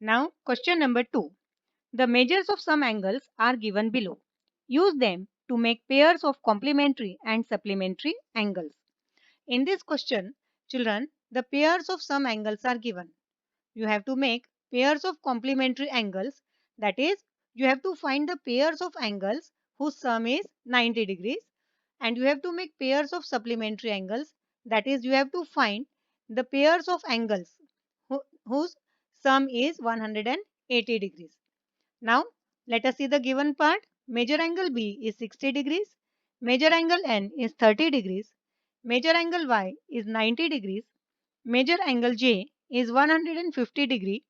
Now, question number 2. The measures of some angles are given below. Use them to make pairs of complementary and supplementary angles. In this question, children, the pairs of some angles are given. You have to make pairs of complementary angles. That is, you have to find the pairs of angles whose sum is 90 degrees, and you have to make pairs of supplementary angles. That is, you have to find the pairs of angles whose sum is 180 degrees. Now, let us see the given part. Major angle B is 60 degrees. Major angle N is 30 degrees. Major angle Y is 90 degrees. Major angle J is 150 degree.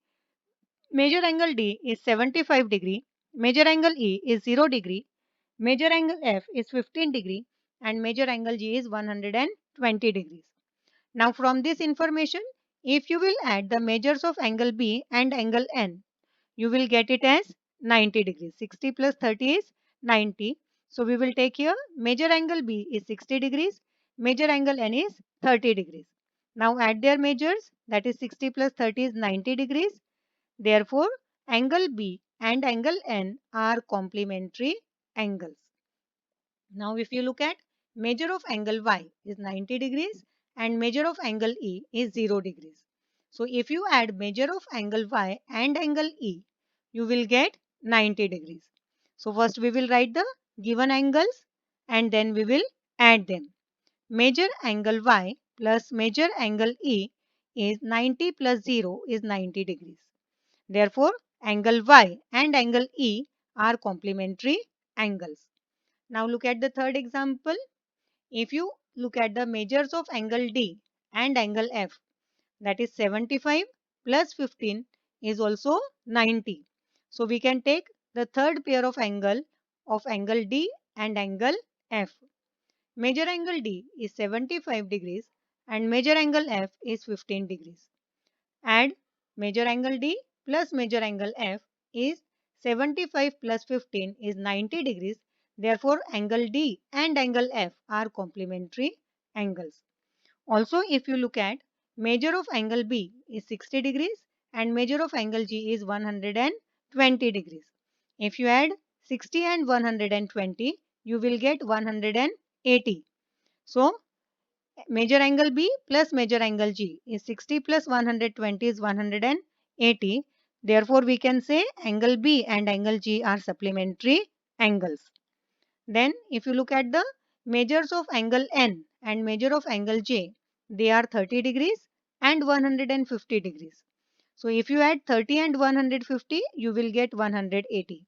Major angle D is 75 degree. Major angle E is 0 degree. Major angle F is 15 degree. And major angle G is 120 degrees. Now from this information, if you will add the measures of angle B and angle N, you will get it as 90 degrees. 60 plus 30 is 90. So we will take here major angle B is 60 degrees, major angle N is 30 degrees. Now add their measures, that is 60 plus 30 is 90 degrees. Therefore, angle B and angle N are complementary angles. Now if you look at measure of angle Y is 90 degrees and measure of angle E is 0 degrees. So if you add measure of angle Y and angle E, you will get 90 degrees. So first we will write the given angles and then we will add them. Measure angle Y plus measure angle E is 90 plus 0 is 90 degrees. Therefore, angle Y and angle E are complementary angles. Now look at the third example. If you look at the measures of angle D and angle F, that is 75 plus 15 is also 90. So we can take the third pair of angle D and angle F. Measure angle D is 75 degrees and measure angle F is 15 degrees. Add measure angle D plus measure angle F is 75 plus 15 is 90 degrees. Therefore, angle D and angle F are complementary angles. Also, if you look at measure of angle B is 60 degrees and measure of angle G is 120 degrees. If you add 60 and 120, you will get 180. So, measure angle B plus measure angle G is 60 plus 120 is 180. Therefore, we can say angle B and angle G are supplementary angles. Then, if you look at the measures of angle N and measure of angle J, they are 30 degrees and 150 degrees. So, if you add 30 and 150, you will get 180.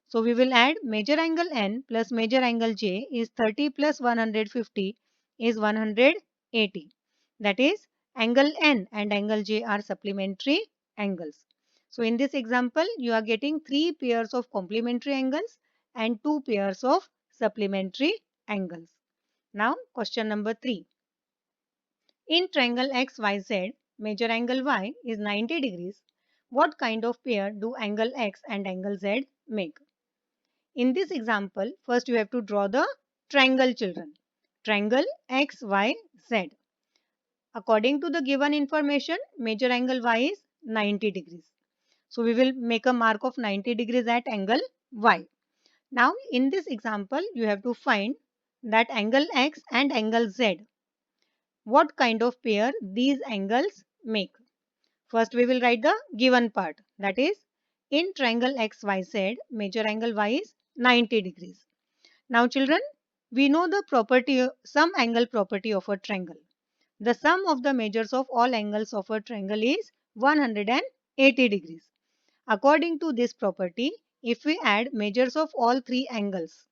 So, we will add measure angle N plus measure angle J is 30 plus 150 is 180. That is, angle N and angle J are supplementary angles. So, in this example, you are getting 3 pairs of complementary angles and 2 pairs of supplementary angles. Now, question number 3. In triangle XYZ, measure angle Y is 90 degrees. What kind of pair do angle X and angle Z make? In this example, first you have to draw the triangle, children. Triangle XYZ. According to the given information, measure angle Y is 90 degrees. So we will make a mark of 90 degrees at angle Y. Now in this example, you have to find that angle X and angle Z. What kind of pair these angles make? First we will write the given part. That is, in triangle XYZ, measure angle Y is 90 degrees. Now children, we know the property, sum angle property of a triangle. The sum of the measures of all angles of a triangle is 180 degrees. According to this property, if we add measures of all three angles,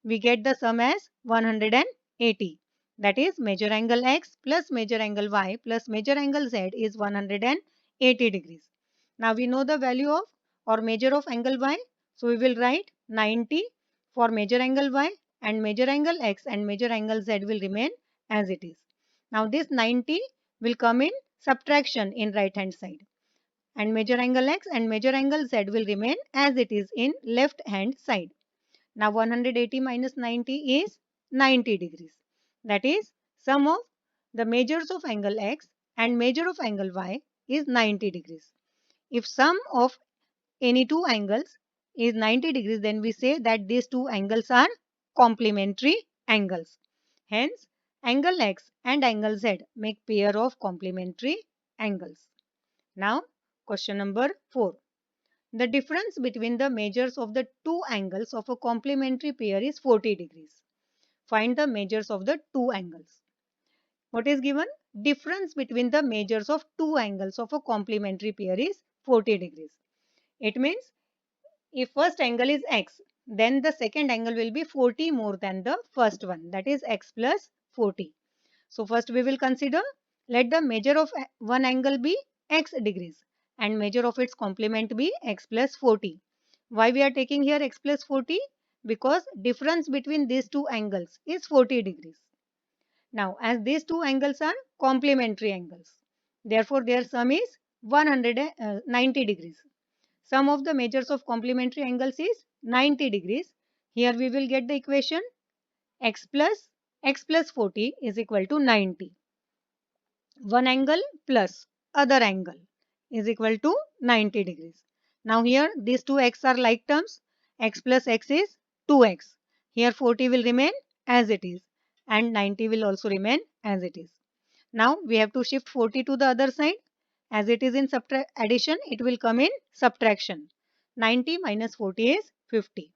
we get the sum as 180. That is, measure angle X plus measure angle Y plus measure angle Z is 180 degrees. Now we know the value of or measure of angle Y. So we will write 90 for measure angle Y and measure angle X and measure angle Z will remain as it is. Now this 90 will come in subtraction in right hand side and measure angle X and measure angle Z will remain as it is in left hand side. Now 180 minus 90 is 90 degrees. That is, sum of the measures of angle X and measure of angle Y is 90 degrees. if sum of any two angles is 90 degrees, then we say that these two angles are complementary angles. Hence, angle X and angle Z make pair of complementary angles. Now, question number 4. The difference between the measures of the two angles of a complementary pair is 40 degrees. Find the measures of the two angles. What is given? Difference between the measures of two angles of a complementary pair is 40 degrees. It means if first angle is x, then the second angle will be 40 more than the first one, that is x plus 40. So first we will consider, let the measure of one angle be x degrees and measure of its complement be x plus 40. Why we are taking here x plus 40? Because difference between these two angles is 40 degrees. Now, as these two angles are complementary angles, therefore their sum is 190 degrees. Sum of the measures of complementary angles is 90 degrees. Here we will get the equation x plus 40 is equal to 90. One angle plus other angle is equal to 90 degrees. Now here these two x are like terms. X plus x is 2x. Here 40 will remain as it is and 90 will also remain as it is. Now we have to shift 40 to the other side. As it is in addition, it will come in subtraction. 90 minus 40 is 50.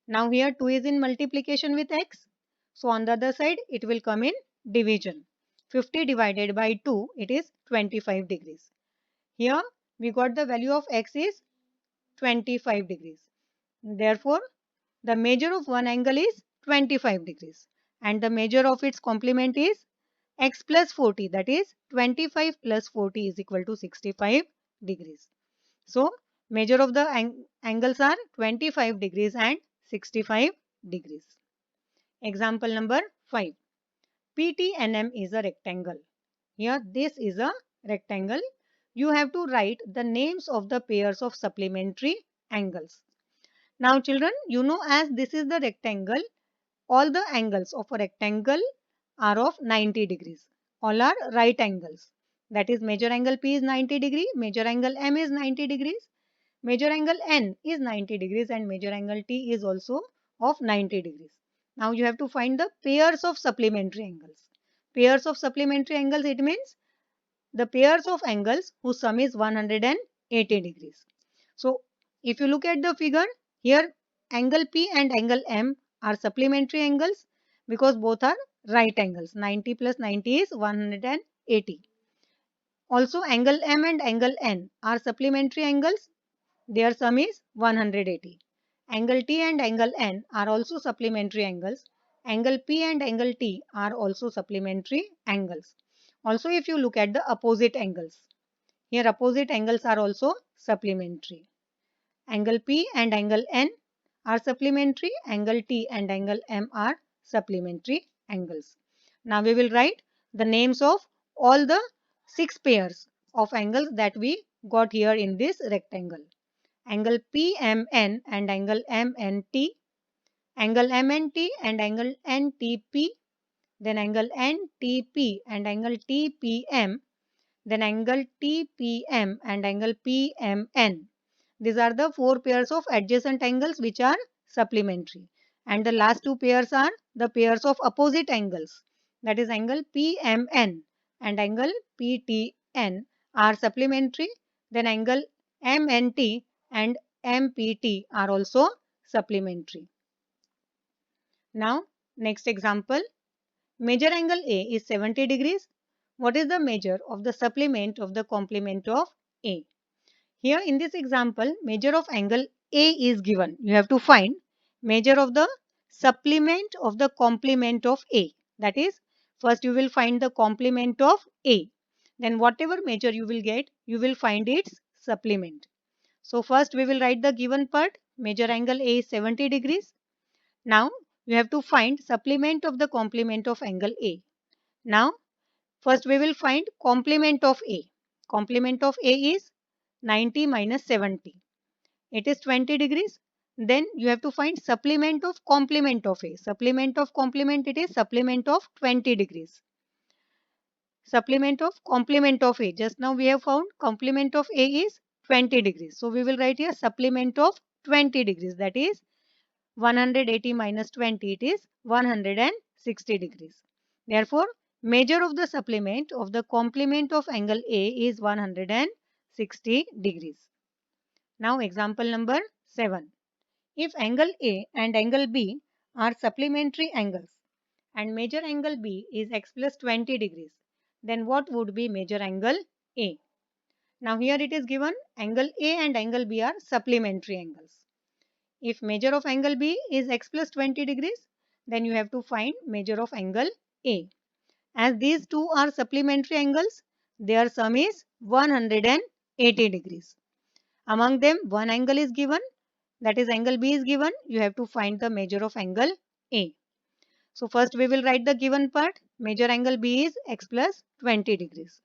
Now here 2 is in multiplication with x. So on the other side, it will come in division. 50 divided by 2, it is 25 degrees. Here we got the value of x is 25 degrees. Therefore, the measure of one angle is 25 degrees and the measure of its complement is x plus 40, that is 25 plus 40 is equal to 65 degrees. So, measure of the angles are 25 degrees and 65 degrees. Example number 5. PTNM is a rectangle. Here this is a rectangle. You have to write the names of the pairs of supplementary angles. Now children, you know as this is the rectangle, all the angles of a rectangle are of 90 degrees. All are right angles. That is major angle P is 90 degree, major angle M is 90 degrees, major angle N is 90 degrees and major angle T is also of 90 degrees. Now you have to find the pairs of supplementary angles. Pairs of supplementary angles, it means the pairs of angles whose sum is 180 degrees. So if you look at the figure, here angle P and angle M are supplementary angles because both are right angles. 90 plus 90 is 180. Also angle M and angle N are supplementary angles. Their sum is 180. Angle T and angle N are also supplementary angles. Angle P and angle T are also supplementary angles. Also, if you look at the opposite angles, here opposite angles are also supplementary. Angle P and angle N are supplementary. Angle T and angle M are supplementary angles. Now we will write the names of all the 6 pairs of angles that we got here in this rectangle. Angle PMN and angle MNT, angle MNT and angle NTP, then angle NTP and angle TPM, then angle TPM and angle PMN. These are the 4 pairs of adjacent angles which are supplementary. And the last 2 pairs are the pairs of opposite angles. That is angle PMN and angle PTN are supplementary. Then angle MNT and MPT are also supplementary. Now, next example. Measure angle A is 70 degrees. What is the measure of the supplement of the complement of A? Here in this example, measure of angle A is given. You have to find measure of the supplement of the complement of A. That is, first you will find the complement of A. Then whatever measure you will get, you will find its supplement. So first we will write the given part. Measure angle A is 70 degrees. Now you have to find supplement of the complement of angle A. Now first we will find complement of A. Complement of A is 90 minus 70. It is 20 degrees. Then you have to find supplement of complement of A. Supplement of complement, it is supplement of 20 degrees. Supplement of complement of A. Just now we have found complement of A is 20 degrees. So we will write here supplement of 20 degrees, that is 180 minus 20, it is 160 degrees. Therefore, measure of the supplement of the complement of angle A is 160 degrees. Now example number 7. If angle A and angle B are supplementary angles and major angle B is x plus 20 degrees, then what would be major angle A? Now here it is given angle A and angle B are supplementary angles. If measure of angle B is x plus 20 degrees, then you have to find measure of angle A. As these two are supplementary angles, their sum is 180 degrees. Among them, one angle is given, that is angle B is given. You have to find the measure of angle A. So first we will write the given part. Measure angle B is x plus 20 degrees.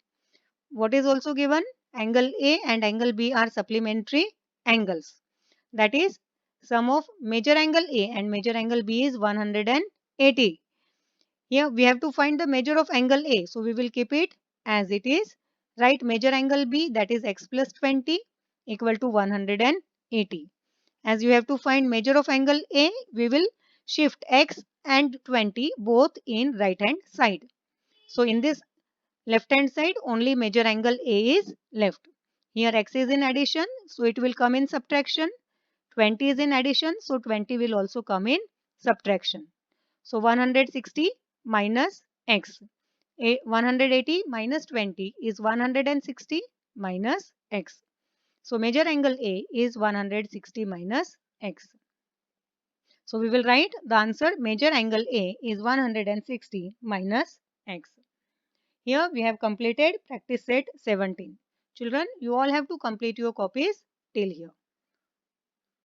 What is also given? Angle A and angle B are supplementary angles. That is, sum of major angle A and major angle B is 180. Here we have to find the measure of angle A. So we will keep it as it is. Write measure angle B, that is x plus 20 equal to 180. As you have to find measure of angle A, we will shift x and 20 both in right hand side. So in this left hand side, only measure angle A is left. Here x is in addition, so it will come in subtraction. 20 is in addition, so 20 will also come in subtraction. So 160 minus x. 180 minus 20 is 160 minus x. So measure angle A is 160 minus x. So we will write the answer measure angle A is 160 minus x. Here we have completed practice set 17. Children, you all have to complete your copies till here.